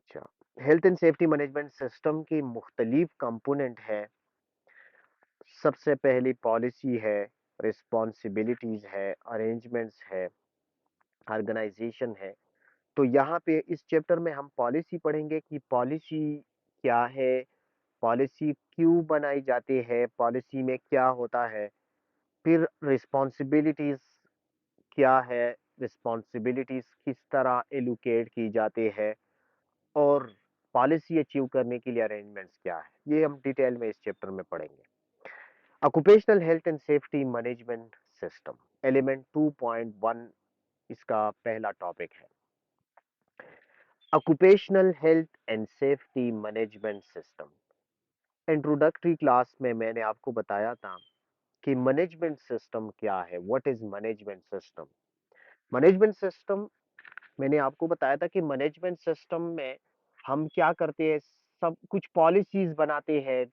अच्छा, health and safety management system की मुख्तलिफ कंपोनेंट है। सबसे पहली पॉलिसी है, रिस्पॉन्सिबिलिटीज है, अरेंजमेंट्स है, ऑर्गेनाइजेशन है। तो यहाँ पे इस चैप्टर में हम पॉलिसी पढ़ेंगे कि पॉलिसी क्या है, पॉलिसी क्यों बनाई जाती है, पॉलिसी में क्या होता है। फिर रिस्पॉन्सिबिलिटीज क्या है, रिस्पॉन्सिबिलिटीज किस तरह एलोकेट की जाती है, और पॉलिसी अचीव करने के लिए अरेंजमेंट्स क्या है, ये हम डिटेल में इस चैप्टर में पढ़ेंगे। Occupational health and safety management system, element 2.1 इसका पहला टॉपिक है। Occupational health and safety management system. Introductory class में मैंने आपको बताया था कि मैनेजमेंट सिस्टम क्या है, what is management system. Management system, मैंने आपको बताया था कि मैनेजमेंट सिस्टम में हम क्या करते हैं, सब कुछ पॉलिसीज बनाते हैं,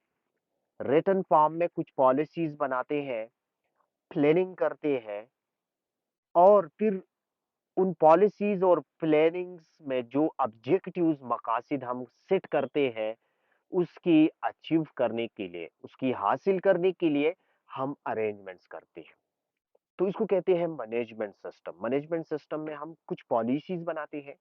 रिटन फॉर्म में कुछ पॉलिसीज बनाते हैं, प्लानिंग करते हैं, और फिर उन पॉलिसीज और प्लानिंग्स में जो ऑब्जेक्टिव्स मकासद हम सेट करते हैं, उसकी अचीव करने के लिए, उसकी हासिल करने के लिए हम अरेंजमेंट्स करते हैं। तो इसको कहते हैं मैनेजमेंट सिस्टम। मैनेजमेंट सिस्टम में हम कुछ पॉलिसीज बनाते हैं,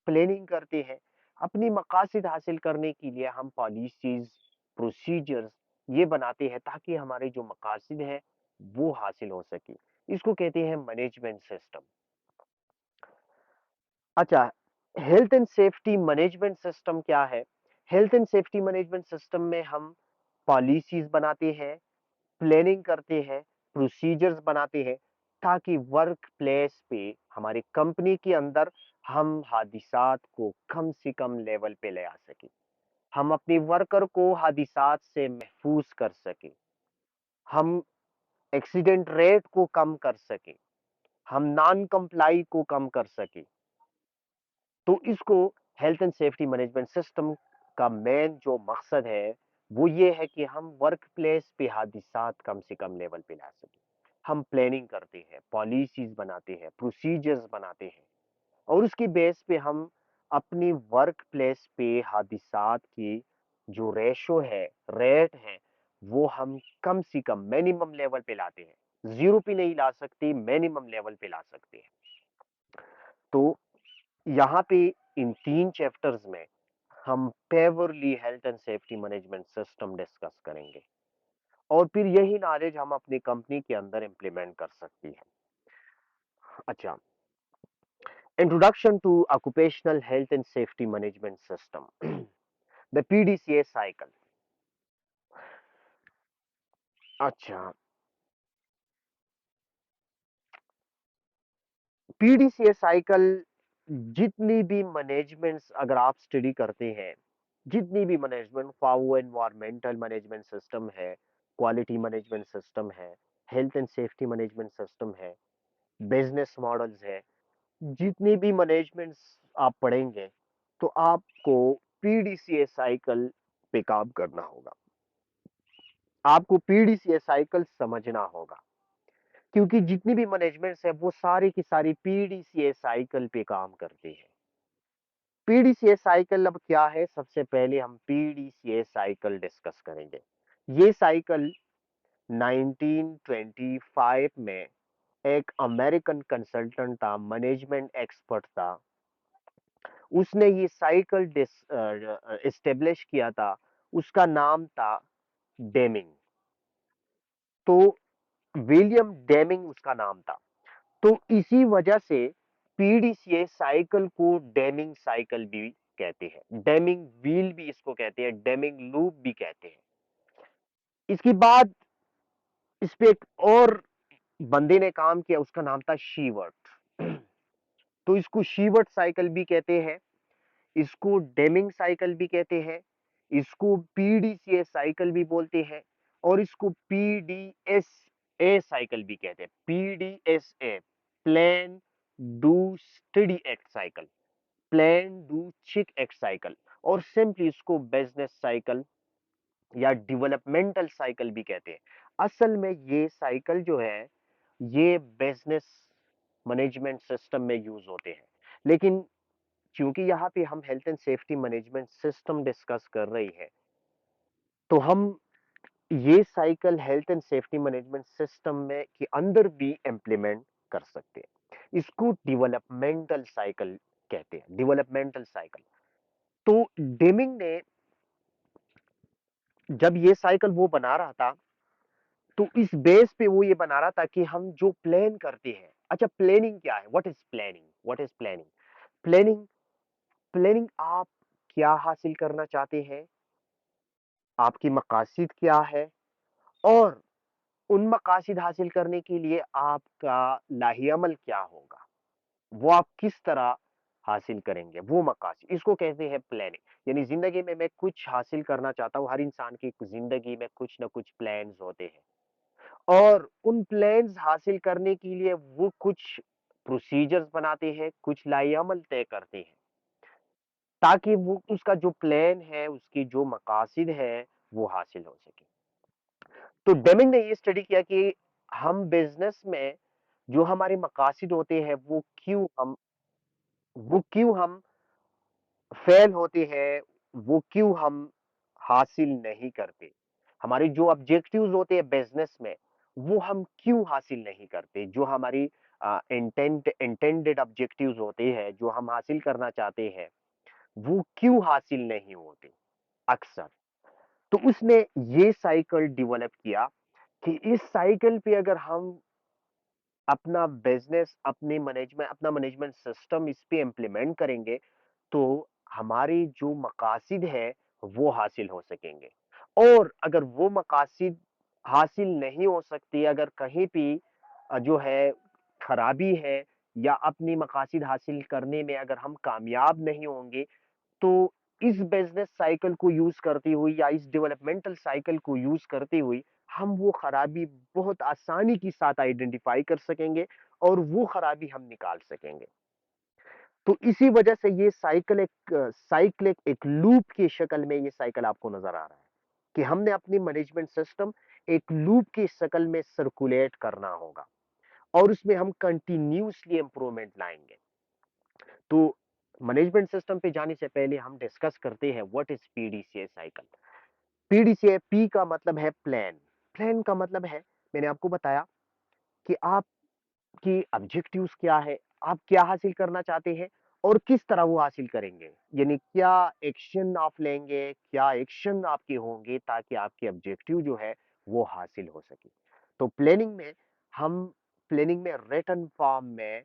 प्लानिंग करते हैं, अपनी मकासद हासिल करने के लिए हम पॉलिसीज, प्रोसीजर्स ये बनाते हैं ताकि हमारे जो मकासद हैं वो हासिल हो सके। इसको कहते हैं मैनेजमेंट सिस्टम। अच्छा, health and safety management system क्या है? Health and safety management system में हम पॉलिसीज बनाते हैं, प्लानिंग करते हैं, प्रोसीजर्स बनाते हैं, ताकि वर्क प्लेस पे, हमारे कंपनी के अंदर हम हादिसात को कम से कम लेवल पे ले आ सके, हम अपने वर्कर को हादिसात से महफूज कर सके, हम एक्सीडेंट रेट को कम कर सके, हम नॉन कंप्लाई को कम कर सके। तो इसको health and safety management system का मेन जो मकसद है वो ये है कि हम वर्क प्लेस पे हादिसात कम से कम लेवल पे ला सके। हम प्लानिंग करते हैं, पॉलिसीज बनाते हैं, प्रोसीजर्स बनाते हैं, और उसकी बेस पे हम अपनी वर्क प्लेस पे हादिसात की जो रेशो है, रेट है, वो हम कम से कम मिनिमम लेवल पे लाते हैं। जीरो पे नहीं ला सकते, मिनिमम लेवल पे ला सकते हैं। तो यहाँ पे इन 3 चैप्टर्स में हम पेवरली health and safety management system discuss करेंगे, और फिर यही नॉलेज हम अपनी कंपनी के अंदर इंप्लीमेंट कर सकती है। अच्छा, introduction to occupational health and safety management system, the PDCA cycle. अच्छा, पीडीसीए साइकिल, जितनी भी मैनेजमेंट्स अगर आप स्टडी करते हैं, जितनी भी मैनेजमेंट, वो एनवायरमेंटल मैनेजमेंट सिस्टम है, क्वालिटी मैनेजमेंट सिस्टम है, health and safety management system है, बिजनेस मॉडल्स है, जितनी भी मैनेजमेंट्स आप पढ़ेंगे, तो आपको पीडीसीए साइकिल पे काम करना होगा, आपको पीडीसीए साइकिल समझना होगा, क्योंकि जितनी भी मैनेजमेंट्स है वो सारी की सारी पीडीसीए साइकिल पे काम करती है। पीडीसीए साइकिल अब क्या है, सबसे पहले हम पीडीसीए साइकिल डिस्कस करेंगे। ये साइकिल 1925 में एक अमेरिकन कंसल्टेंट था, मैनेजमेंट एक्सपर्ट था, उसने ये साइकिल एस्टेब्लिश किया था। उसका नाम था डेमिंग। तो विलियम डेमिंग उसका नाम था। तो इसी वजह से पीडीसीए साइकिल को डेमिंग साइकिल भी कहते हैं, डेमिंग व्हील भी इसको कहते हैं, डेमिंग लूप भी कहते हैं। इसके बाद इस पे एक और बंदे ने काम किया, उसका नाम था शीवर्ट। तो इसको शीवर्ट साइकिल भी कहते हैं, इसको डेमिंग साइकिल भी कहते हैं, इसको पीडीसीए साइकिल भी बोलते हैं, और इसको पीडीएसए साइकिल भी कहते हैं। PDSA, plan do study act cycle, plan do check act cycle, और सिंपली इसको बिजनेस साइकिल या डेवलपमेंटल साइकिल भी कहते हैं। असल में ये साइकिल जो है ये बिजनेस मैनेजमेंट सिस्टम में यूज होते हैं, लेकिन क्योंकि यहाँ पे हम health and safety management system discuss कर रही है, तो हम ये cycle health and safety management system में के अंदर भी इम्प्लीमेंट कर सकते हैं। इसको डेवलपमेंटल साइकिल कहते हैं, डेवलपमेंटल साइकिल। तो डेमिंग ने जब ये साइकिल वो बना रहा था, तो इस बेस पे वो ये बना रहा था कि हम जो प्लान करते हैं, अच्छा प्लानिंग क्या है, what is planning, what is planning. Planning, planning आप क्या हासिल करना चाहते हैं, आपकी मकासद क्या है, और उन मकासद हासिल करने के लिए आपका लाहीअमल क्या होगा, वो आप किस तरह हासिल करेंगे वो मकासद, इसको कहते हैं प्लानिंग। यानी जिंदगी में मैं कुछ हासिल करना चाहता हूँ, हर इंसान की जिंदगी में कुछ ना कुछ प्लान्स होते हैं, और उन प्लान्स हासिल करने के लिए वो कुछ प्रोसीजर्स बनाते हैं, कुछ लाहीअमल तय करते हैं, ताकि वो उसका जो प्लान है, उसकी जो मकासद है, वो हासिल हो सके। तो डेमिंग ने ये स्टडी किया कि हम बिजनेस में जो हमारे मकासद होते हैं, वो क्यों हम फेल होते हैं, वो क्यों हम हासिल नहीं करते, हमारे जो ऑब्जेक्टिव्स होते हैं बिजनेस में, वो हम क्यों हासिल नहीं करते, जो हमारी इंटेंडेड ऑब्जेक्टिव्स होते हैं, जो हम हासिल करना चाहते हैं, वो क्यों हासिल नहीं होते अक्सर। तो उसने ये साइकिल डेवलप किया कि इस साइकिल पे अगर हम अपना बिजनेस, अपना मैनेजमेंट सिस्टम इस पे इम्प्लीमेंट करेंगे, तो हमारी जो मकासद है वो हासिल हो सकेंगे। और अगर वो मकासद हासिल नहीं हो सकती, अगर कहीं भी जो है खराबी है, या अपनी मकासद हासिल करने में अगर हम कामयाब नहीं होंगे, तो इस बिजनेस साइकिल को यूज करती हुई, या इस डेवलपमेंटल साइकिल को यूज करती हुई, हम वो खराबी बहुत आसानी के साथ आइडेंटिफाई कर सकेंगे, और वो खराबी हम निकाल सकेंगे। तो इसी वजह से ये साइकिल एक लूप की शक्ल में ये साइकिल आपको नजर आ रहा है, कि हमने अपनी मैनेजमेंट सिस्टम एक लूप की शक्ल में सर्कुलेट करना होगा, और उसमें हम कंटिन्यूसली इंप्रूवमेंट लाएंगे। तो मैनेजमेंट सिस्टम पे जाने से पहले हम डिस्कस करते हैं what is PDCA cycle. PDCA, P का मतलब है प्लान, प्लान का मतलब है, मैंने आपको बताया कि आपकी ऑब्जेक्टिव्स क्या है, आप क्या हासिल करना चाहते हैं, और किस तरह वो हासिल करेंगे, यानी क्या एक्शन आप लेंगे, क्या एक्शन आपके होंगे, ताकि आपके ऑब्जेक्टिव जो है वो हासिल हो सके। तो हम प्लानिंग में रिटन फॉर्म में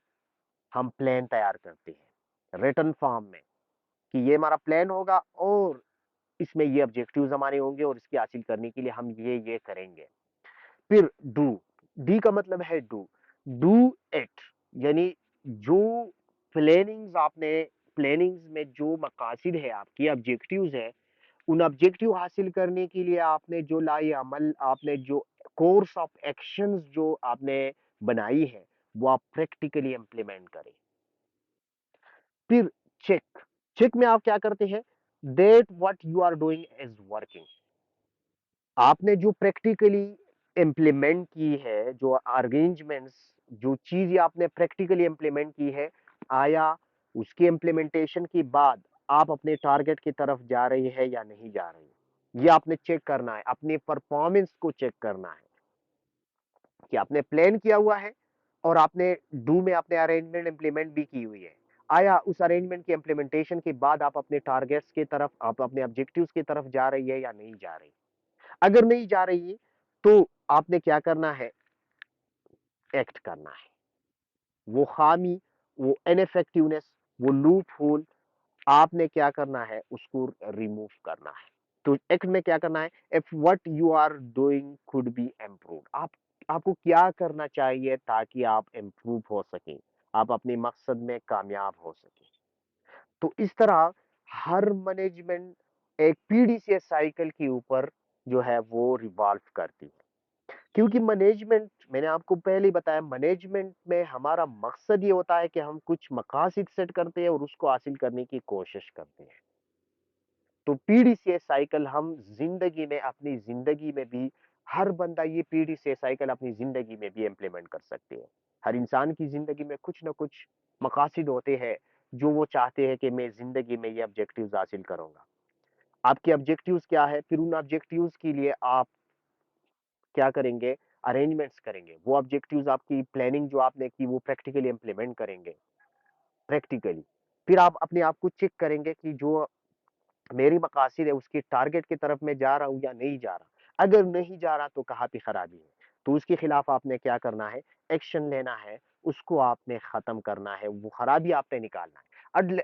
हम प्लान तैयार करते हैं, रिटन फॉर्म में, कि ये हमारा प्लान होगा, और इसमें ये ऑब्जेक्टिव्स हमारे होंगे, और इसकी हासिल करने के लिए हम ये करेंगे। फिर डू, डी का मतलब है डू इट, यानी जो प्लानिंग्स में जो मकासद है, आपकी ऑब्जेक्टिव्स है, उन ऑब्जेक्टिव हासिल करने के लिए आपने जो लाई अमल, आपने जो कोर्स ऑफ एक्शंस जो आपने बनाई है, वो आप प्रैक्टिकली इंप्लीमेंट करें। फिर चेक, चेक में आप क्या करते हैं, that what you are doing is working, आपने जो प्रैक्टिकली इम्प्लीमेंट की है, जो अरेंजमेंट्स, जो चीज आपने प्रैक्टिकली इम्प्लीमेंट की है, आया उसकी इम्प्लीमेंटेशन के बाद आप अपने टारगेट की तरफ जा रही है या नहीं जा रही, ये आपने चेक करना है, अपने परफॉर्मेंस को चेक करना है, कि आपने प्लान किया हुआ है, और आपने डू में आपने अरेंजमेंट इंप्लीमेंट भी की हुई है, आया उस अरेंजमेंट के इम्प्लीमेंटेशन के बाद आप अपने टारगेट्स की तरफ, आप अपने ऑब्जेक्टिव्स की तरफ जा रही है या नहीं जा रही। अगर नहीं जा रही है, तो आपने क्या करना है, एक्ट करना है, वो खामी, वो इनफेक्टिवनेस, वो लूप होल, आपने क्या करना है, उसको रिमूव करना है। तो एक्ट में क्या करना है, if what you are doing could be improve, आपको क्या करना चाहिए ताकि आप इम्प्रूव हो सके, आप अपने मकसद में कामयाब हो सके। तो इस तरह हर मैनेजमेंट एक पीडीसीएस साइकिल के ऊपर जो है वो रिवॉल्व करती है, क्योंकि मैनेजमेंट, मैंने आपको पहले ही बताया, मैनेजमेंट में हमारा मकसद ये होता है कि हम कुछ मकासद सेट करते हैं, और उसको हासिल करने की कोशिश करते हैं। तो पीडीसीए साइकिल हम जिंदगी में, अपनी जिंदगी में भी, हर बंदा ये पीडीसीए साइकिल अपनी जिंदगी में भी इंप्लीमेंट कर सकते हैं। हर इंसान की जिंदगी में कुछ ना कुछ मकासद होते हैं, जो वो चाहते हैं कि मैं जिंदगी में ये ऑब्जेक्टिव्स हासिल करूंगा। आपके ऑब्जेक्टिव्स क्या है, फिर उन ऑब्जेक्टिव्स के लिए आप क्या करेंगे, अरेंजमेंट्स करेंगे। वो ऑब्जेक्टिव्स आपकी प्लानिंग जो आपने की वो प्रैक्टिकली इंप्लीमेंट करेंगे, प्रैक्टिकली। फिर आप अपने आप को चेक करेंगे कि जो मेरी मकासद है उसकी टारगेट की तरफ मैं जा रहा हूँ या नहीं जा रहा। अगर नहीं जा रहा तो कहाँ पे खराबी है, तो उसके खिलाफ आपने क्या करना है, एक्शन लेना है, उसको आपने खत्म करना है, वो खराबी आपने निकालना है।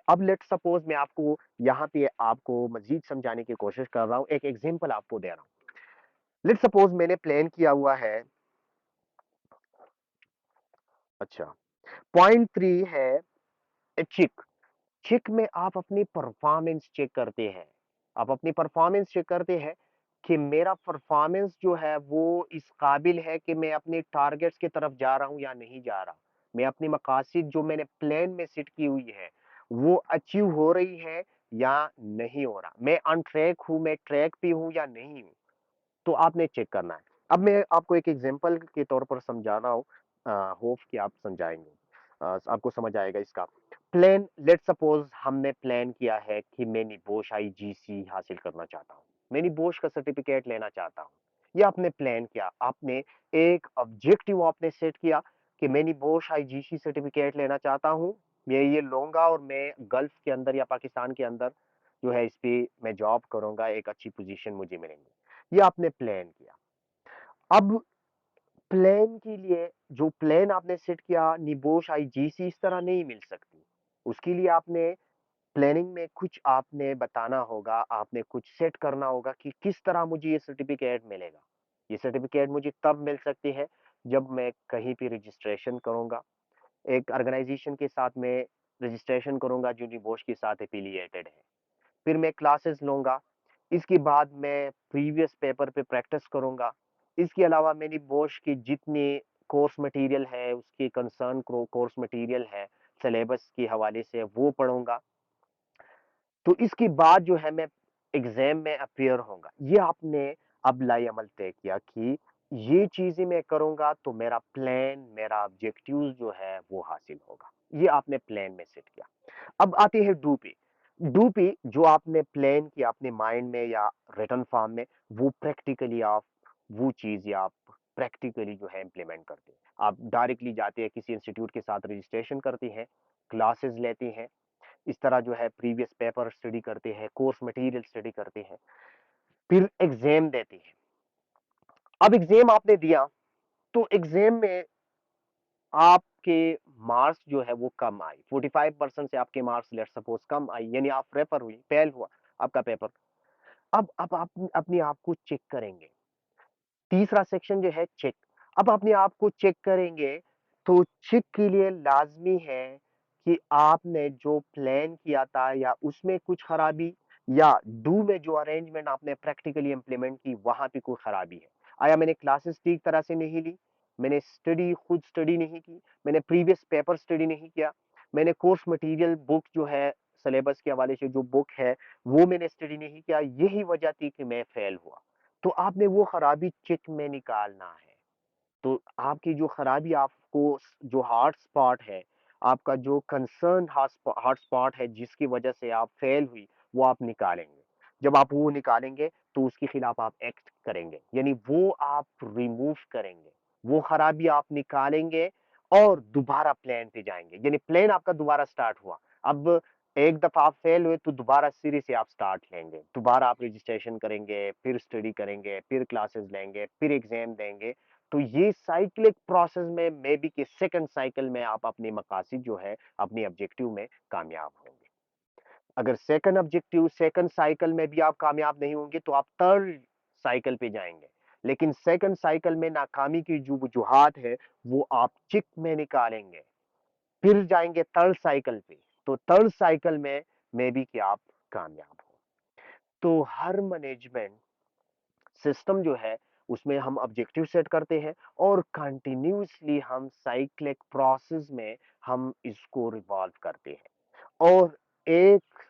अब लेट सपोज मैं आपको यहाँ पे आपको मजीद समझाने की कोशिश कर रहा हूँ, एक एग्जांपल आपको दे रहा हूँ। लेट सपोज मैंने प्लान किया हुआ है, अच्छा, पॉइंट 3 है चिक। चेक में आप अपनी परफॉर्मेंस चेक करते हैं, आप अपनी परफॉर्मेंस चेक करते हैं कि मेरा परफॉर्मेंस जो है वो इस काबिल है कि मैं अपने टारगेट्स की तरफ जा रहा हूं या नहीं जा रहा। मैं अपनी मकासद जो मैंने प्लान में सेट की हुई है वो अचीव हो रही है या नहीं हो रहा। मैं ऑन ट्रैक हूं, मैं ट्रैक पे हूं या नहीं हूं, तो आपने चेक करना है। अब मैं आपको एक एग्जांपल के तौर पर समझा रहा हूँ, होप कि आप समझाएंगे, आपको समझ आएगा इसका। प्लान, लेट सपोज हमने प्लान किया है कि मैं निबोश आईजीसी हासिल करना चाहता हूँ, मैं निबोश का सर्टिफिकेट लेना चाहता हूँ। ये आपने प्लान किया, आपने एक ऑब्जेक्टिव आपने सेट किया कि मैं निबोश आईजीसी सर्टिफिकेट लेना चाहता हूँ, मैं ये लूंगा और मैं गल्फ के अंदर या पाकिस्तान के अंदर जो है इस पे मैं जॉब करूंगा, एक अच्छी पोजीशन मुझे मिलेंगी। ये आपने प्लान किया। अब प्लान के लिए जो प्लान आपने सेट किया, निबोश आईजीसी इस तरह नहीं मिल सकती। उसके लिए आपने प्लानिंग में कुछ आपने बताना होगा, आपने कुछ सेट करना होगा कि किस तरह मुझे ये सर्टिफिकेट मिलेगा। ये सर्टिफिकेट मुझे तब मिल सकती है जब मैं कहीं पे रजिस्ट्रेशन करूंगा, एक ऑर्गेनाइजेशन के साथ में रजिस्ट्रेशन करूंगा जो निबोश के साथ एफिलिएटेड है। फिर मैं क्लासेस लूंगा, इसके बाद मैं प्रीवियस पेपर पे प्रैक्टिस करूंगा। इसके अलावा मेरी बोश की जितने कोर्स मटेरियल है, उसके कंसर्न कोर्स मटेरियल है सिलेबस के हवाले से, वो पढ़ूंगा। तो इसके बाद जो है मैं एग्जाम में अपियर होऊंगा। ये आपने अब लाई अमल तय किया कि ये चीजें मैं करूंगा तो मेरा प्लान, मेरा ऑब्जेक्टिव जो है वो हासिल होगा। ये आपने प्लान में सेट किया। अब आते हैं डू पे। डू पे जो आपने प्लान किया अपने माइंड में या रिटन फॉर्म में, वो प्रैक्टिकली आप वो चीज या आप प्रैक्टिकली जो है इंप्लीमेंट करते हैं। आप डायरेक्टली जाते हैं किसी इंस्टीट्यूट के साथ रजिस्ट्रेशन करते हैं, क्लासेस लेते हैं, इस तरह जो है प्रीवियस पेपर स्टडी करते हैं, कोर्स मटेरियल स्टडी करते हैं, फिर एग्जाम देते हैं। अब एग्जाम आपने दिया तो एग्जाम में आपके मार्क्स जो है वो कम आई, 45% से आपके मार्क्स लेट सपोज कम आई, यानी आप रेफर हुई, फेल हुआ आपका पेपर। अब आप अपने आप को चेक करेंगे। तीसरा सेक्शन जो है चेक। अब अपने आप को चेक करेंगे, तो चेक के लिए लाजमी है कि आपने जो प्लान किया था या उसमें कुछ खराबी, या डू में जो अरेंजमेंट आपने प्रैक्टिकली इंप्लीमेंट की वहां पे कोई खराबी है। आया मैंने क्लासेस ठीक तरह से नहीं ली, मैंने स्टडी खुद स्टडी नहीं की, मैंने प्रीवियस पेपर स्टडी नहीं किया, मैंने कोर्स मटेरियल बुक जो है सिलेबस के हवाले से जो बुक है वो मैंने स्टडी नहीं किया, यही वजह थी कि मैं फेल हुआ। तो आपने वो खराबी चेक में निकालना है। तो आपकी जो खराबी, आपको जो हॉट स्पॉट है, आपका जो कंसर्न हॉट स्पॉट है जिसकी वजह से आप फेल हुई, वो आप निकालेंगे। जब आप वो निकालेंगे तो उसके खिलाफ आप एक्ट करेंगे, यानी वो आप रिमूव करेंगे, वो खराबी आप निकालेंगे और दोबारा प्लान पे जाएंगे। यानी प्लान आपका दोबारा स्टार्ट हुआ। अब एक दफा आप फेल हुए तो दोबारा सिरे से आप स्टार्ट लेंगे, दोबारा आप रजिस्ट्रेशन करेंगे, फिर स्टडी करेंगे, फिर क्लासेस लेंगे, फिर एग्जाम देंगे। तो ये साइक्लिक प्रोसेस में मे बी कि सेकंड साइकिल में आप अपने मकासद जो है अपने ऑब्जेक्टिव में कामयाब होंगे। अगर सेकंड ऑब्जेक्टिव सेकंड साइकिल में भी आप कामयाब नहीं होंगे तो आप थर्ड साइकिल पे जाएंगे। लेकिन सेकंड साइकिल में नाकामी की जो वजूहात है वो आप चिक में निकालेंगे, फिर जाएंगे थर्ड साइकिल पे, तो थर्ड साइकिल में मे बी कि आप कामयाब हो। तो हर मैनेजमेंट सिस्टम जो है उसमें हम ऑब्जेक्टिव सेट करते हैं और कंटिन्यूसली हम साइक्लिक प्रोसेस में हम इसको रिवॉल्व करते हैं, और एक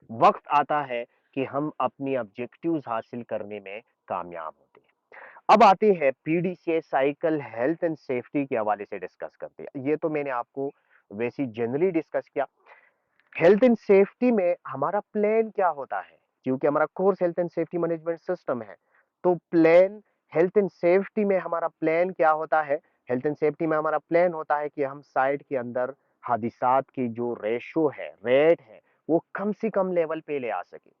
वक्त आता है कि हम अपनी ऑब्जेक्टिव्स हासिल करने में कामयाब होते हैं। अब आते हैं PDCA cycle health and safety के हवाले से डिस्कस करते हैं। ये तो मैंने आपको वैसी जनरली डिस्कस किया। हेल्थ एंड सेफ्टी में हमारा प्लान क्या होता है, क्योंकि हमारा course health and safety management system है। तो प्लान हेल्थ एंड सेफ्टी में हमारा प्लान क्या होता है? हेल्थ एंड सेफ्टी में हमारा प्लान होता है कि हम साइट के अंदर हादिसात की जो रेशो है, रेट है, वो कम से कम लेवल पे ले आ सके।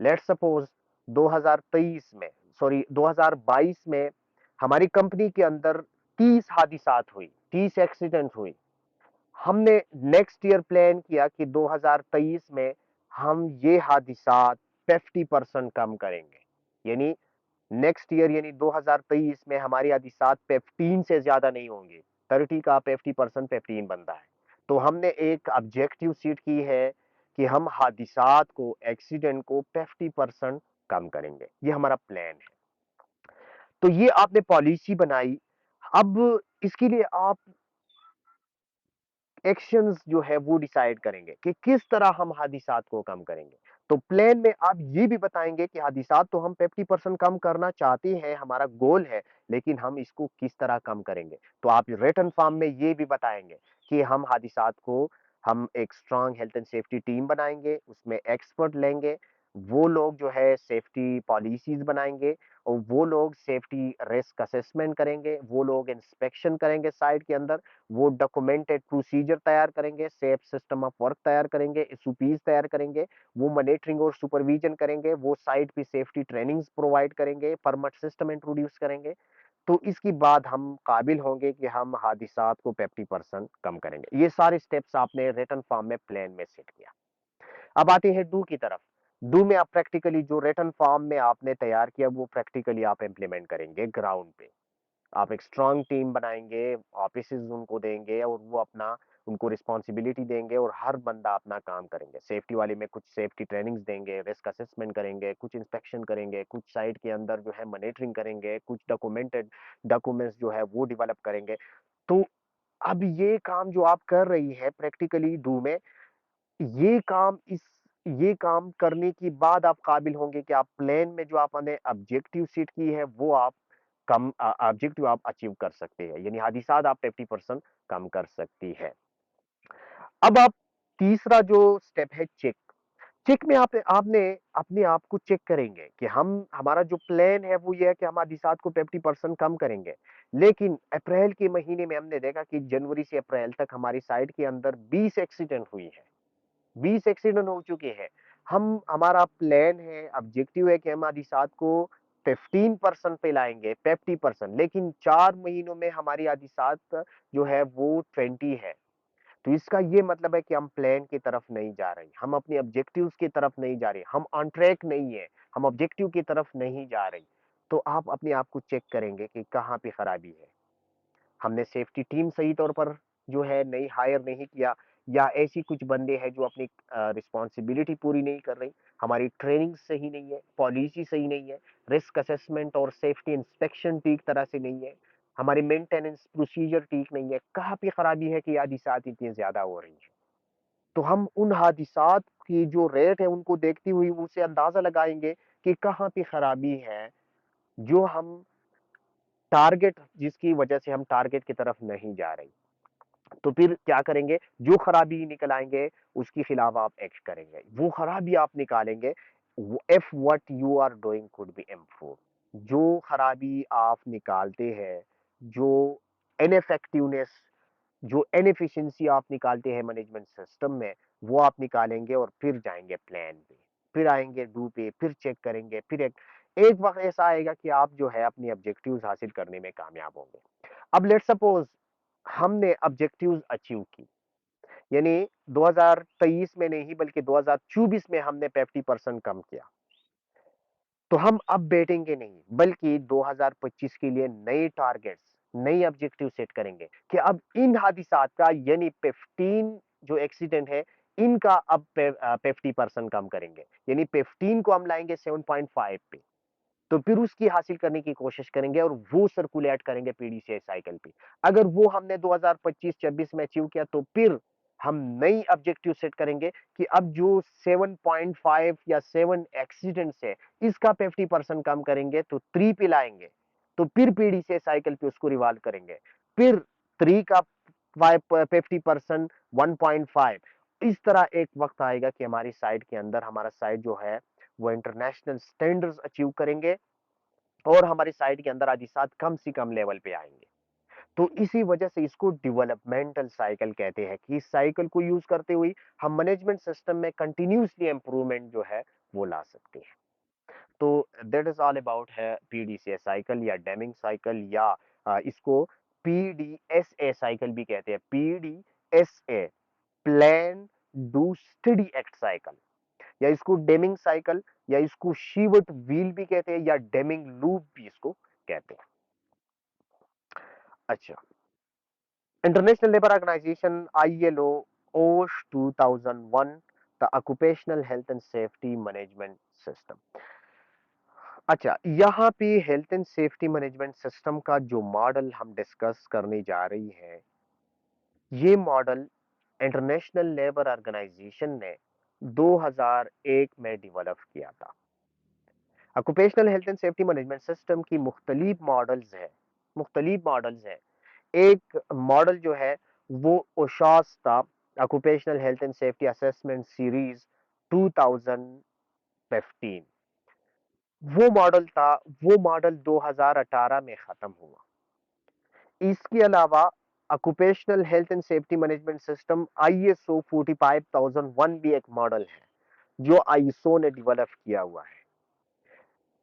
लेट्स सपोज 2023 में, सॉरी 2022 में हमारी कंपनी के अंदर 30 हादिसात हुई, 30 एक्सीडेंट हुई। हमने नेक्स्ट ईयर प्लान किया कि 2023 में हम ये हादिसात 50% कम करेंगे। यानी नेक्स्ट ईयर यानी 2023 में हमारी हादिसात 15 से ज्यादा नहीं होंगे। 30 का 50% 15 बनता है। तो हमने एक ऑब्जेक्टिव सीट की है कि हम हादिसात को, एक्सीडेंट को 50% कम करेंगे। ये हमारा प्लान है। तो ये आपने पॉलिसी बनाई। अब इसके लिए आप एक्शंस जो है वो डिसाइड करेंगे कि किस तरह हम हादिसात को कम करेंगे। तो प्लान में आप ये भी बताएंगे कि हादिसात तो हम 50% कम करना चाहते हैं, हमारा गोल है, लेकिन हम इसको किस तरह कम करेंगे। तो आप रिटन फॉर्म में ये भी बताएंगे कि हम हादिसात को, हम एक strong health and safety team बनाएंगे, उसमें एक्सपर्ट लेंगे, वो लोग जो है सेफ्टी पॉलिसीज बनाएंगे, और वो लोग सेफ्टी रिस्क असेसमेंट करेंगे, वो लोग इंस्पेक्शन करेंगे साइट के अंदर, वो डॉक्यूमेंटेड प्रोसीजर तैयार करेंगे, सेफ सिस्टम ऑफ वर्क तैयार करेंगे, एसओपीज तैयार करेंगे, वो मॉनिटरिंग और सुपरविजन करेंगे, वो साइट पे सेफ्टी ट्रेनिंग्स प्रोवाइड करेंगे, परमिट सिस्टम इंट्रोड्यूस करेंगे। तो इसके बाद हम काबिल होंगे कि हम हादिसात को 50% कम करेंगे। ये सारे स्टेप्स आपने रिटन फॉर्म में प्लान में सेट किया। अब आते हैं डू की तरफ। डू में आप प्रैक्टिकली जो रिटन फॉर्म में आपने तैयार किया वो प्रैक्टिकली आप इंप्लीमेंट करेंगे ग्राउंड पे। आप एक स्ट्रांग टीम बनाएंगे, ऑफिसेज उनको देंगे, और वो अपना, उनको रिस्पॉन्सिबिलिटी देंगे, और हर बंदा अपना काम करेंगे। सेफ्टी वाले में कुछ सेफ्टी ट्रेनिंग्स देंगे, रिस्क असेसमेंट करेंगे, कुछ इंस्पेक्शन करेंगे, कुछ साइट के अंदर जो है मॉनिटरिंग करेंगे, कुछ डॉक्यूमेंटेड डॉक्यूमेंट्स जो है वो डेवलप करेंगे। तो अब ये काम जो आप कर रही है प्रैक्टिकली डू में, ये काम इस ये काम करने के बाद आप काबिल होंगे कि आप प्लान में जो आपने ऑब्जेक्टिव सेट की है वो आप कम ऑब्जेक्टिव आप अचीव कर सकते हैं, यानी हादिसात आप 50% कम कर सकती है। अब आप तीसरा जो स्टेप है चेक। चेक में आप आपने अपने आप को चेक करेंगे कि हम, हमारा जो प्लान है वो ये है कि हम हादिसात को 50% कम करेंगे, लेकिन अप्रैल के महीने में हमने देखा कि जनवरी से अप्रैल तक हमारी साइट के अंदर 20 एक्सीडेंट हुई है, 20 एक्सीडेंट हो चुके हैं। हम, हमारा प्लान है, ऑब्जेक्टिव है कि हम हादिसात को 15% पे लाएंगे, 50%, लेकिन 4 महीनों में हमारी हादिसात जो है वो 20 है। तो इसका ये मतलब है कि हम प्लान की तरफ नहीं जा रहे, हम अपने ऑब्जेक्टिव्स की तरफ नहीं जा रहे, हम ऑन ट्रैक नहीं है, हम ऑब्जेक्टिव की तरफ नहीं जा रहे। तो आप अपने आप को चेक करेंगे कि कहाँ पे खराबी है। हमने सेफ्टी टीम सही तौर पर जो है नहीं हायर नहीं किया, या ऐसी कुछ बंदे हैं जो अपनी रिस्पॉन्सिबिलिटी पूरी नहीं कर रही, हमारी ट्रेनिंग सही नहीं है, पॉलिसी सही नहीं है, रिस्क असेसमेंट और सेफ्टी इंस्पेक्शन ठीक तरह से नहीं है, हमारी मेंटेनेंस प्रोसीजर ठीक नहीं है। कहाँ पे खराबी है कि हादिसात इतनी ज्यादा हो रही है। तो हम उन हादिसात की जो रेट है उनको देखती हुई उसे अंदाजा लगाएंगे कि कहाँ पे खराबी है, जो हम टारगेट, जिसकी वजह से हम टारगेट की तरफ नहीं जा रहे। तो फिर क्या करेंगे, जो खराबी निकल आएंगे उसके खिलाफ आप एक्ट करेंगे, वो खराबी आप निकालेंगे। If what you are doing could be improve, जो खराबी आप निकालते हैं, जो इनफेक्टिवनेस, जो इनएफिशिएंसी आप निकालते हैं मैनेजमेंट सिस्टम में, वो आप निकालेंगे, और फिर जाएंगे प्लान पे, फिर आएंगे डू पे, फिर चेक करेंगे, फिर एक वक्त ऐसा आएगा कि आप जो है अपनी ऑब्जेक्टिव्स हासिल करने में कामयाब होंगे। अब लेट्स सपोज हमने ऑब्जेक्टिव्स अचीव की, यानी 2023 में नहीं बल्कि 2024 में हमने 50% कम किया। तो हम अब बैठेंगे नहीं, बल्कि 2025 के लिए नए टारगेट्स, नई ऑब्जेक्टिव सेट करेंगे कि अब इन हादिसात का, यानी 15 जो एक्सीडेंट है, इनका अब 50% कम करेंगे, यानी 15 को हम लाएंगे 7.5 पे। तो फिर उसकी हासिल करने की कोशिश करेंगे और वो सर्कुलेट करेंगे पीडीसीआई साइकिल पे। अगर वो हमने 2025-26 में अचीव किया, तो फिर हम नई ऑब्जेक्टिव सेट करेंगे कि अब जो 7.5 या 7 एक्सीडेंट्स है, इसका 50% कम करेंगे, तो 3 पे लाएंगे। तो फिर पीडीसीआई साइकिल पे उसको रिवॉल्व करेंगे, फिर 3 का 50% 1.5, इस तरह एक वक्त आएगा कि हमारी साइट के अंदर हमारा साइट जो है वो इंटरनेशनल स्टैंडर्ड्स अचीव करेंगे और हमारी साइट के अंदर आदिशात कम से कम लेवल पे आएंगे। तो इसी वजह से इसको डेवलपमेंटल साइकिल कहते हैं कि इस साइकिल को यूज करते हुए हम मैनेजमेंट सिस्टम में कंटिन्यूसली इंप्रूवमेंट जो है वो ला सकते हैं। तो दैट इज ऑल अबाउट है पीडीसीए साइकिल या डेमिंग साइकिल या इसको पीडीएसए साइकिल भी कहते हैं। PDSA, plan do study act cycle, या इसको डेमिंग साइकिल या इसको शीवर्ट व्हील भी कहते हैं या डेमिंग लूप भी इसको कहते हैं। अच्छा, international labour organisation ILO OSH 2001, the occupational health and safety management system. अच्छा, यहाँ पे health and safety management system का जो मॉडल हम डिस्कस करने जा रही है, ये मॉडल इंटरनेशनल लेबर ऑर्गेनाइजेशन ने 2001 में डेवलप किया था। Occupational health and safety management system की मुख्तलिफ मॉडल्स है। एक मॉडल जो है वो ओशास था, occupational health and safety assessment series 2015। वो मॉडल 2018 में खत्म हुआ। इसके अलावा occupational health and safety management system ISO 45001 भी एक मॉडल है जो आईएसओ ने डेवलप किया हुआ है।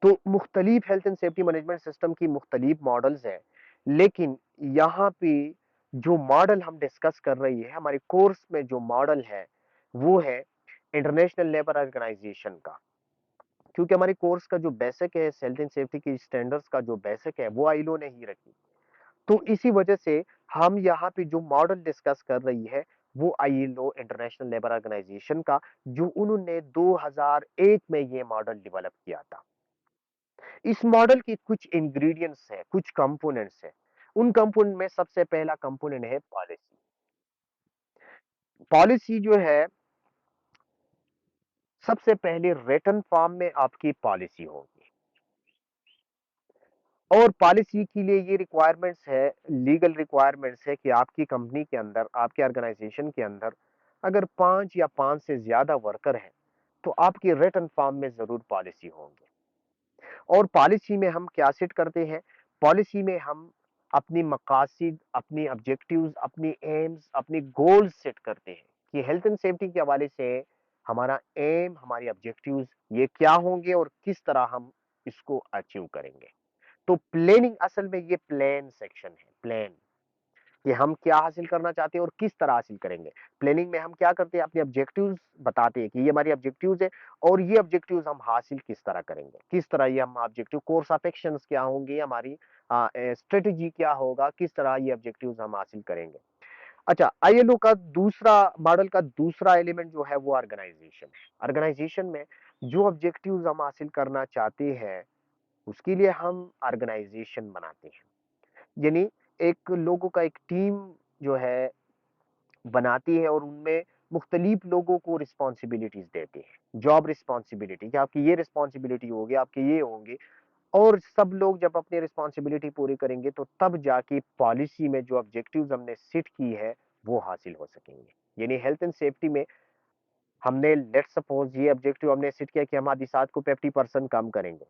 तो मुख्तलिफ health and safety management system की मुख्तलिफ मॉडल्स हैं, लेकिन यहाँ पे जो मॉडल हम डिस्कस कर रही है, हमारे कोर्स में जो मॉडल है वो है इंटरनेशनल लेबर ऑर्गेनाइजेशन का। क्योंकि हमारे कोर्स का जो बेसिक है, हेल्थ एंड सेफ्टी की स्टैंडर्ड्स का जो बेसिक है वो आईएलओ ने ही रखी। तो इसी वजह से हम यहाँ पे जो मॉडल डिस्कस कर रही है वो आईएलओ इंटरनेशनल लेबर ऑर्गेनाइजेशन का, जो उन्होंने 2001 में ये मॉडल डेवलप किया था। इस मॉडल की कुछ इंग्रेडिएंट्स है, कुछ कंपोनेंट्स है। उन कंपोनेंट में सबसे पहला कंपोनेंट है पॉलिसी। पॉलिसी जो है, सबसे पहले रिटन फॉर्म में आपकी पॉलिसी होगी और पॉलिसी के लिए ये रिक्वायरमेंट्स है, लीगल रिक्वायरमेंट्स है कि आपकी कंपनी के अंदर, आपके ऑर्गेनाइजेशन के अंदर अगर 5 या 5 से ज्यादा वर्कर हैं तो आपकी रिटन फॉर्म में जरूर पॉलिसी होंगी। और पॉलिसी में हम क्या सेट करते हैं? पॉलिसी में हम अपनी मकासद, अपनी ऑब्जेक्टिव्स, अपनी एम्स, अपनी गोल्स सेट करते हैं कि हेल्थ एंड सेफ्टी के हवाले से हमारा एम, हमारी ऑब्जेक्टिव्स ये क्या होंगे और किस तरह हम इसको अचीव करेंगे। तो प्लानिंग, असल में ये प्लान सेक्शन है, प्लान कि हम क्या हासिल करना चाहते हैं और किस तरह हासिल करेंगे। प्लानिंग में हम क्या करते हैं? अपने ऑब्जेक्टिव्स बताते हैं कि ये हमारी ऑब्जेक्टिव्स है और ये ऑब्जेक्टिव्स हम हासिल किस तरह करेंगे, किस तरह ये हम ऑब्जेक्टिव, कोर्स ऑफ एक्शंस क्या होंगे, हमारी स्ट्रेटेजी क्या होगा, किस तरह ये ऑब्जेक्टिव्स हम हासिल करेंगे। अच्छा, आईएलओ का दूसरा मॉडल का दूसरा एलिमेंट जो है वो ऑर्गेनाइजेशन है। ऑर्गेनाइजेशन में जो ऑब्जेक्टिव्स हम हासिल करना चाहते हैं उसके लिए हम ऑर्गेनाइजेशन बनाते हैं, यानी एक लोगों का एक टीम जो है बनाती है और उनमें मुख्तलिफ लोगों को रिस्पॉन्सिबिलिटीज देते हैं, जॉब रिस्पॉन्सिबिलिटी कि आपकी ये रिस्पॉन्सिबिलिटी होगी, आपके ये होंगे। और सब लोग जब अपनी रिस्पॉन्सिबिलिटी पूरी करेंगे तो तब जाके पॉलिसी में जो ऑब्जेक्टिव्स हमने सेट की है वो हासिल हो सकेंगे। यानी हेल्थ एंड सेफ्टी में हमने, लेट्स सपोज, ये ऑब्जेक्टिव हमने सेट किया कि हम हादिसात को 50% कम करेंगे।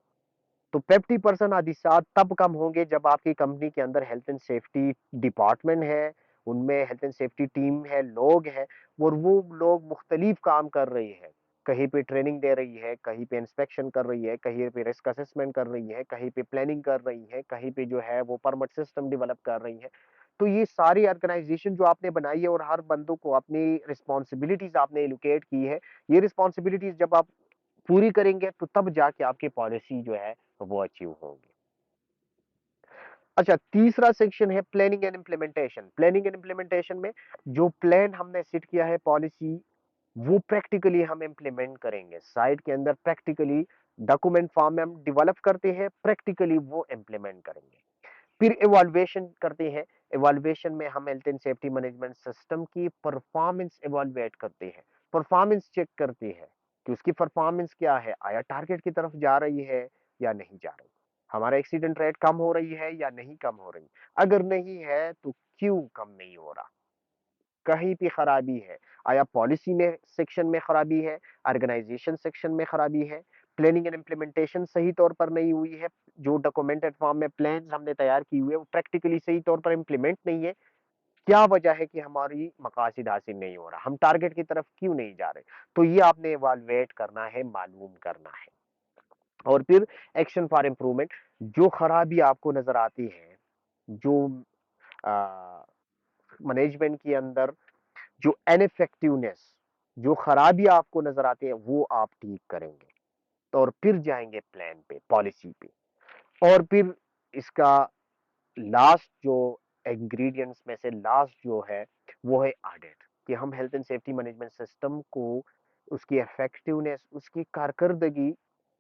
तो 50% हादिसात तब कम होंगे जब आपकी कंपनी के अंदर हेल्थ एंड सेफ्टी डिपार्टमेंट है, उनमें हेल्थ एंड सेफ्टी टीम है, लोग हैं और वो लोग मुख्तलिफ काम कर रही है। कहीं पे ट्रेनिंग दे रही है, कहीं पे इंस्पेक्शन कर रही है, कहीं पे रिस्क असेसमेंट कर रही है, कहीं पे प्लानिंग कर रही है, कहीं पे जो है वो परमिट सिस्टम डेवलप कर रही है। तो ये सारी ऑर्गेनाइजेशन जो आपने बनाई है और हर बंदों को अपनी रिस्पॉन्सिबिलिटीज आपने एलोकेट की है, ये रिस्पॉन्सिबिलिटीज जब आप पूरी करेंगे तो तब जाके आपकी पॉलिसी जो है वो अचीव होंगे। अच्छा, तीसरा सेक्शन है planning and implementation. Planning and implementation में जो प्लान हमने सेट किया है, पॉलिसी, वो प्रैक्टिकली हम इम्प्लीमेंट करेंगे साइट के अंदर। प्रैक्टिकली डॉक्यूमेंट फॉर्म में हम डेवलप करते हैं, प्रैक्टिकली वो इम्प्लीमेंट करेंगे। फिर इवैल्यूएशन करते हैं। इवैल्यूएशन में हम health and safety management system की परफॉर्मेंस इवैल्यूएट करते हैं, परफॉर्मेंस चेक करते हैं कि उसकी परफॉर्मेंस क्या है, आया टारगेट की तरफ जा रही है या नहीं जा रही, हमारा एक्सीडेंट रेट कम हो रही है या नहीं कम हो रही, अगर नहीं है तो क्यों कम नहीं हो रहा। कहीं भी खराबी है, आया पॉलिसी में सेक्शन में खराबी है, ऑर्गेनाइजेशन सेक्शन में खराबी है, प्लानिंग एंड इम्प्लीमेंटेशन सही तौर पर नहीं हुई है, जो डॉक्यूमेंटेड फॉर्म में प्लान्स हमने तैयार की हुई है वो प्रैक्टिकली सही तौर पर इम्प्लीमेंट नहीं है। क्या वजह है कि हमारी मकासद हासिल नहीं हो रहा, हम टारगेट की तरफ क्यों नहीं जा रहे? तो ये आपने इवैल्यूएट करना है, मालूम करना है। और फिर एक्शन फॉर इम्प्रूवमेंट, जो खराबी आपको नजर आती है, जो मैनेजमेंट के अंदर जो इनफेक्टिवनेस, जो खराबी आपको नजर आती है वो आप ठीक करेंगे। तो और फिर जाएंगे प्लान पे, पॉलिसी पे, और फिर इसका लास्ट जो इंग्रेडिएंट्स में से लास्ट जो है वो है ऑडिट, कि हम health and safety management system को उसकी इफेक्टिवनेस, उसकी कारकर्दगी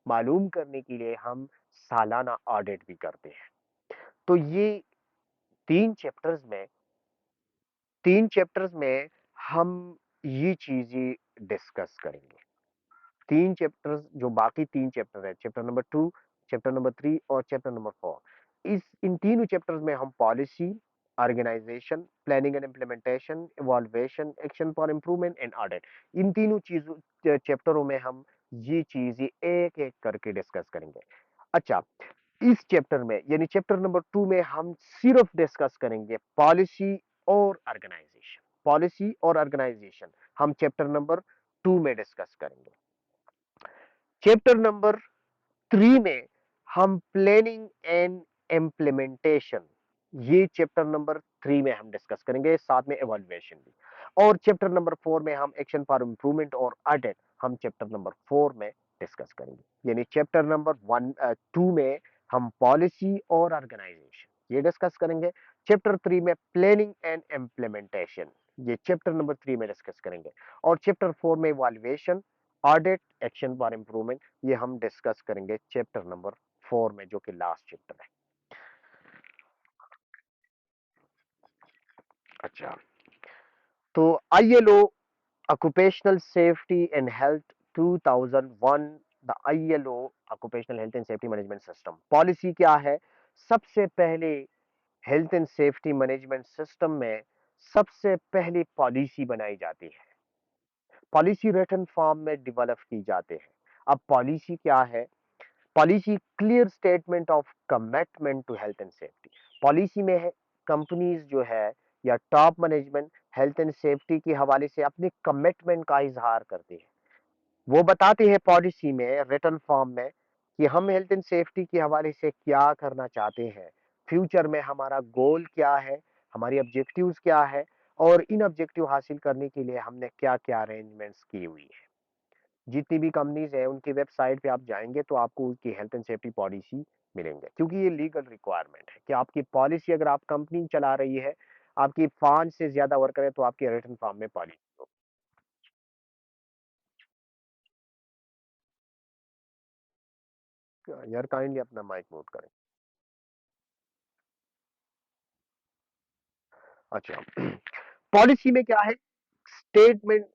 मालूम करने के लिए हम सालाना ऑडिट भी करते हैं। तो ये तीन चैप्टर्स में तीन चैप्टर्स में हम ये चीजें डिस्कस करेंगे। तीन चैप्टर्स, जो बाकी तीन चैप्टर है, चैप्टर नंबर 2, चैप्टर नंबर 3 और चैप्टर नंबर 4, इस इन तीनों चैप्टर्स में हम policy, organisation, planning and implementation, evaluation, action for improvement and audit, इन तीनों चीजों चैप्टरों में हम ये चीजें एक एक करके डिस्कस करेंगे। अच्छा, इस चैप्टर में यानी चैप्टर नंबर 2 में हम सिर्फ डिस्कस करेंगे पॉलिसी और ऑर्गेनाइजेशन, पॉलिसी और ऑर्गेनाइजेशन हम चैप्टर नंबर 2 में डिस्कस करेंगे। चैप्टर नंबर 3 में हम प्लानिंग एंड इम्प्लीमेंटेशन, ये चैप्टर नंबर 3 में हम डिस्कस करेंगे, साथ में इवैल्यूएशन भी। और चैप्टर नंबर 4 में हम एक्शन फॉर इम्प्रूवमेंट और ऑडिट हम चैप्टर नंबर 4 में डिस्कस करेंगे। यानी चैप्टर नंबर 2 में हम पॉलिसी और ऑर्गेनाइजेशन ये डिस्कस करेंगे, चैप्टर 3 में प्लानिंग एंड इम्प्लीमेंटेशन ये चैप्टर नंबर 3 में डिस्कस करेंगे, और चैप्टर 4 में evaluation, audit, action for improvement ये हम डिस्कस करेंगे चैप्टर नंबर 4 में, जो कि लास्ट चैप्टर है। अच्छा, तो ILO occupational safety and health 2001, the ILO occupational health and safety management system policy क्या है? सबसे पहले health and safety management system में सबसे पहली पॉलिसी बनाई जाती है, पॉलिसी रिटन फॉर्म में डेवलप की जाते हैं। अब पॉलिसी क्या है? Policy clear statement of commitment to health and safety. Policy में है कंपनीज जो है या top management health and safety के हवाले से अपने कमिटमेंट का इजहार करते हैं। वो बताते हैं पॉलिसी में रिटन फॉर्म में कि हम हेल्थ एंड सेफ्टी के हवाले से क्या करना चाहते हैं, फ्यूचर में हमारा गोल क्या है, हमारी ऑब्जेक्टिव्स क्या है, और इन ऑब्जेक्टिव हासिल करने के लिए हमने क्या क्या अरेंजमेंट्स की हुई है। जितनी भी कंपनीज है उनकी वेबसाइट पे आप जाएंगे तो आपको उनकी हेल्थ एंड सेफ्टी पॉलिसी मिलेंगे, क्योंकि ये लीगल रिक्वायरमेंट है कि आपकी पॉलिसी, अगर आप कंपनी चला रही है, आपकी 5 से ज्यादा वर्कर है, तो आपकी रिटन फॉर्म में पॉलिसी हो। यार काइंडली अपना माइक म्यूट करें। अच्छा, पॉलिसी में क्या है? स्टेटमेंट।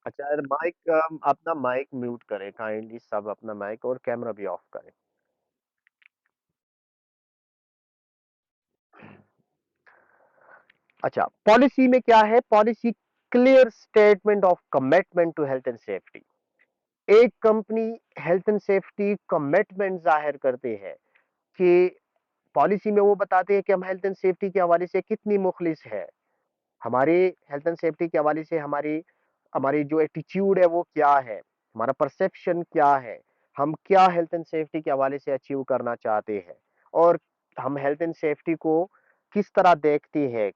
अच्छा यार, माइक, अपना माइक म्यूट करें काइंडली, सब अपना माइक और कैमरा भी ऑफ करें। अच्छा, पॉलिसी में क्या है? Policy clear statement of commitment to health and safety. एक company health and safety commitment जाहिर करते हैं कि पॉलिसी में वो बताते हैं कि हम हेल्थ एंड सेफ्टी के हवाले से कितनी मुखलिस है, हमारे हेल्थ एंड सेफ्टी के हवाले से हमारी हमारी जो एटीट्यूड है वो क्या है, हमारा परसेप्शन क्या है, हम क्या हेल्थ एंड सेफ्टी के हवाले से अचीव करना चाहते हैं, और हम हेल्थ एंड सेफ्टी को किस तरह देखते हैं,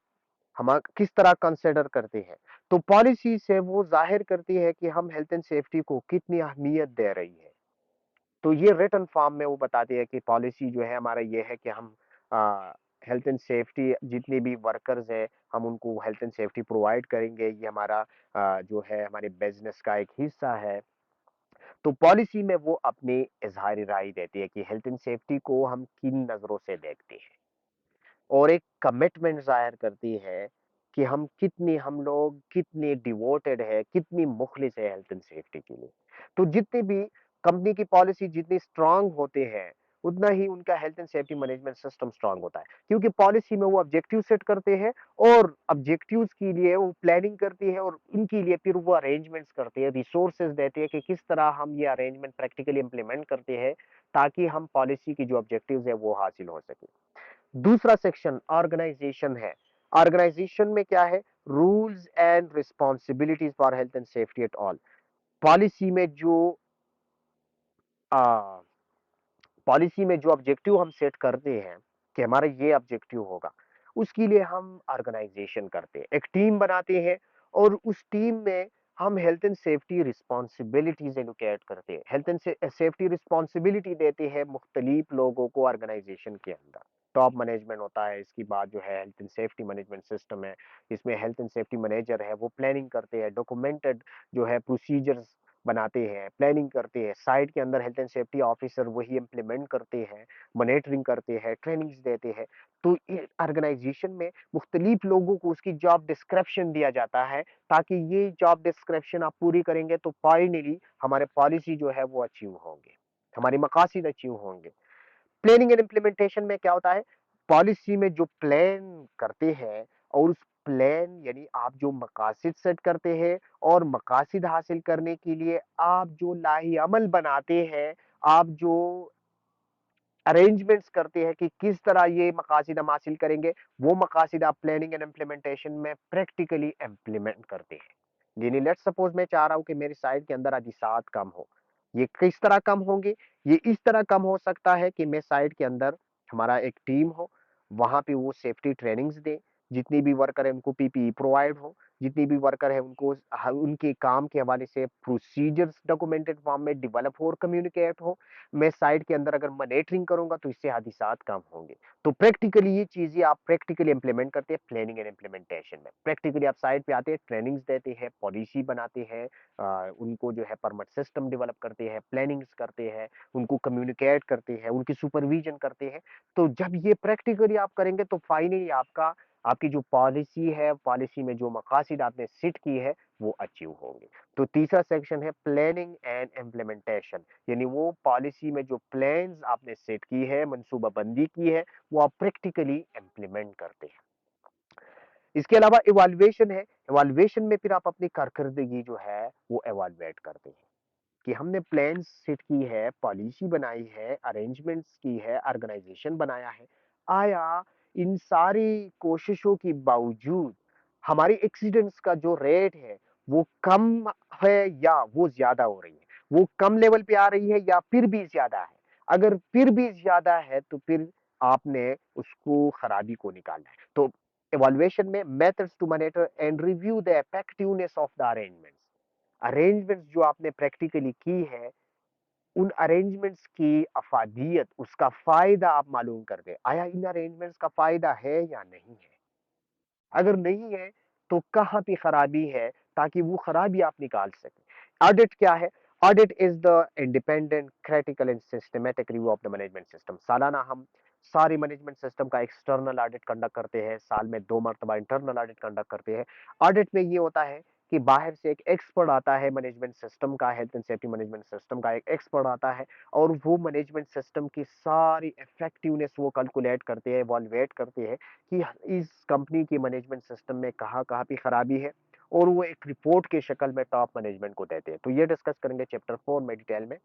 हम किस तरह कंसिडर करते हैं। तो पॉलिसी से वो जाहिर करती है कि हम हेल्थ एंड सेफ्टी को कितनी अहमियत दे रही है। तो ये रिटन फॉर्म में वो बताती है कि पॉलिसी जो है हमारा ये है कि हम हेल्थ एंड सेफ्टी, जितने भी वर्कर्स हैं हम उनको हेल्थ एंड सेफ्टी प्रोवाइड करेंगे, ये हमारा जो है हमारे बिजनेस का एक हिस्सा है। तो पॉलिसी में वो अपनी इजहार राय देती है कि हेल्थ एंड सेफ्टी को हम किन नजरों से देखते हैं, और एक कमिटमेंट जाहिर करती है कि हम लोग कितने डिवोटेड है, कितनी मुखलिस है हेल्थ एंड सेफ्टी के लिए। तो जितनी भी कंपनी की पॉलिसी जितनी स्ट्रांग होते हैं, उतना ही उनका health and safety management system strong होता है, क्योंकि पॉलिसी में वो ऑब्जेक्टिव सेट करते हैं और ऑब्जेक्टिव्स के लिए वो प्लानिंग करती है, और इनके लिए फिर वो अरेंजमेंट्स करते हैं, रिसोर्सेज देते हैं कि किस तरह हम ये अरेंजमेंट प्रैक्टिकली इंप्लीमेंट करते हैं ताकि हम पॉलिसी की जो ऑब्जेक्टिव्स है वो हासिल हो सके। दूसरा सेक्शन ऑर्गेनाइजेशन है। ऑर्गेनाइजेशन में क्या है? Rules and responsibilities for health and safety at all. Policy में जो पॉलिसी में जो ऑब्जेक्टिव हम सेट करते हैं कि हमारा ये ऑब्जेक्टिव होगा, उसके लिए हम ऑर्गेनाइजेशन करते हैं, एक टीम बनाते हैं, और उस टीम में हम health and safety responsibilities allocate करते हैं, हेल्थ एंड सेफ्टी रिस्पॉन्सिबिलिटी देते हैं मुख्तलिफ लोगों को ऑर्गेनाइजेशन के अंदर। टॉप मैनेजमेंट होता है, इसके बाद जो है health and safety management system है, इसमें हेल्थ एंड सेफ्टी मैनेजर है, वो प्लानिंग करते हैं, डॉक्यूमेंटेड जो है प्रोसीजर्स बनाते हैं, प्लानिंग करते हैं, साइट के अंदर हेल्थ एंड सेफ्टी ऑफिसर वही इंप्लीमेंट करते हैं, मॉनिटरिंग करते हैं, ट्रेनिंग्स देते हैं। तो ऑर्गेनाइजेशन में मुख्तलिफ लोगों को उसकी जॉब डिस्क्रिप्शन दिया जाता है, ताकि ये जॉब डिस्क्रिप्शन आप पूरी करेंगे तो फाइनली हमारे पॉलिसी जो है वो अचीव होंगे, हमारी मकासद अचीव होंगे। प्लानिंग एंड इम्प्लीमेंटेशन में क्या होता है? पॉलिसी में जो प्लान करते हैं, और उस प्लान यानी आप जो मकासद सेट करते हैं, और मकासद हासिल करने के लिए आप जो लाही अमल बनाते हैं, आप जो अरेंजमेंट्स करते हैं कि किस तरह ये मकासद हम हासिल करेंगे, वो मकासद आप प्लानिंग एंड इम्प्लीमेंटेशन में प्रैक्टिकली इम्प्लीमेंट करते हैं। यानी लेट्स सपोज मैं चाह रहा हूं कि मेरी साइट के अंदर हादसात कम हो। ये किस तरह कम होंगे? ये इस तरह कम हो सकता है कि मैं साइट के अंदर हमारा एक टीम हो, वहां पे वो सेफ्टी ट्रेनिंग्स दे, जितनी भी वर्कर है उनको पीपीई प्रोवाइड हो, जितनी भी वर्कर है उनको उनके काम के हवाले से प्रोसीजर्स डॉक्यूमेंटेड फॉर्म में डेवलप हो और कम्युनिकेट हो। मैं साइट के अंदर अगर मॉनिटरिंग करूंगा तो इससे हादिसात कम होंगे। तो प्रैक्टिकली ये चीजें आप प्रैक्टिकली इंप्लीमेंट करते हैं प्लानिंग एंड इम्प्लीमेंटेशन में। प्रैक्टिकली आप साइट पे आते हैं, ट्रेनिंग्स देते हैं, पॉलिसी बनाते हैं, उनको जो है परमिट सिस्टम डेवलप करते हैं, प्लानिंग्स करते हैं, उनको कम्युनिकेट करते हैं, उनकी सुपरविजन करते हैं। तो जब ये प्रैक्टिकली आप करेंगे तो फाइनली आपकी जो पॉलिसी है, पॉलिसी में जो मकासद आपने सेट की है वो अचीव होंगे। तो तीसरा सेक्शन है प्लानिंग एंड इम्प्लीमेंटेशन, यानी वो पॉलिसी में जो प्लान्स आपने सेट की है, मनसूबाबंदी की है, वो आप प्रैक्टिकली इम्प्लीमेंट करते हैं। इसके अलावा इवैल्यूएशन है। इवैल्यूएशन में फिर आप अपनी कारकर्दगी जो है वो इवैल्यूएट करते हैं कि हमने प्लान सेट की है, पॉलिसी बनाई है, अरेंजमेंट्स की है, ऑर्गेनाइजेशन बनाया है। आया इन सारी कोशिशों के बावजूद हमारी एक्सीडेंट्स का जो रेट है वो कम है या वो ज्यादा हो रही है? वो कम लेवल पे आ रही है या फिर भी ज्यादा है? अगर फिर भी ज्यादा है तो फिर आपने उसको खराबी को निकालना है। तो इवैल्यूएशन में methods to monitor and review the effectiveness of the arrangement. Arrangements जो आपने प्रैक्टिकली की है, उन अरेंजमेंट्स की अफादियत, उसका फायदा आप मालूम कर दे, आया इन अरेंजमेंट्स का फायदा है या नहीं है? अगर नहीं है तो कहाँ पे खराबी है, ताकि वो खराबी आप निकाल सके। ऑडिट क्या है? Audit is the independent critical and systematic review of the management system. सालाना हम सारे मैनेजमेंट सिस्टम का एक्सटर्नल ऑडिट कंडक्ट करते हैं, साल में 2 मरतबा इंटरनल ऑडिट कंडक्ट करते हैं। ऑडिट में ये होता है कि बाहर से एक एक्सपर्ट आता है मैनेजमेंट सिस्टम का, health and safety management system का एक एक्सपर्ट आता है, और वो मैनेजमेंट सिस्टम की सारी इफेक्टिवनेस वो कैलकुलेट करते हैं, इवैल्यूएट करते हैं कि इस कंपनी की मैनेजमेंट सिस्टम में कहाँ-कहाँ पे खराबी है, और वो एक रिपोर्ट की शक्ल में टॉप मैनेजमेंट को देते हैं। तो ये डिस्कस करेंगे चैप्टर 4 में डिटेल में।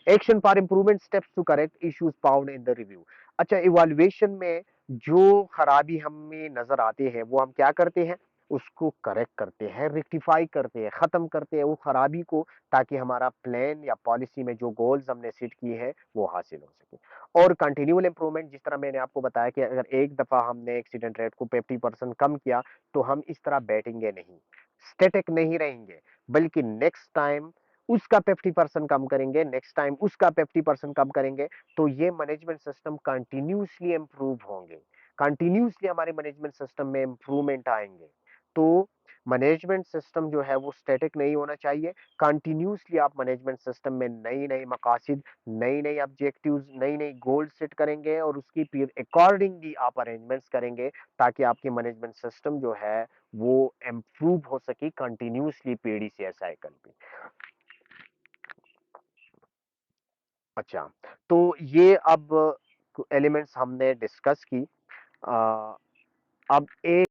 Action for improvement steps to correct issues found in the review. अच्छा, इवैल्यूएशन में जो खराबी हमें नजर आते हैं वो हम क्या करते हैं? उसको करेक्ट करते हैं, रेक्टिफाई करते हैं, खत्म करते हैं वो खराबी को, ताकि हमारा प्लान या पॉलिसी में जो गोल्स हमने सेट किए हैं वो हासिल हो सके। और कंटिन्यूअल इंप्रूवमेंट, जिस तरह मैंने आपको बताया कि अगर एक दफा हमने एक्सीडेंट रेट को 50% कम किया, तो हम इस तरह बैठेंगे नहीं, स्टेटिक नहीं रहेंगे, बल्कि नेक्स्ट टाइम उसका 50% कम करेंगे, नेक्स्ट टाइम उसका 50% कम करेंगे। तो ये मैनेजमेंट सिस्टम कंटिन्यूसली इंप्रूव होंगे, कंटिन्यूसली हमारे मैनेजमेंट सिस्टम में इंप्रूवमेंट आएंगे। तो मैनेजमेंट सिस्टम जो है वो स्टैटिक नहीं होना चाहिए। कंटिन्यूअसली आप मैनेजमेंट सिस्टम में नई-नई मकासद, नई-नई ऑब्जेक्टिव्स, नई-नई गोल सेट करेंगे और उसकी फिर अकॉर्डिंगली आप अरेंजमेंट्स करेंगे ताकि आपकी मैनेजमेंट सिस्टम जो है वो इम्प्रूव हो सके कंटिन्यूअसली पीढ़ी से साइकिल पे। अच्छा, तो ये अब एलिमेंट्स हमने डिस्कस की। अब एक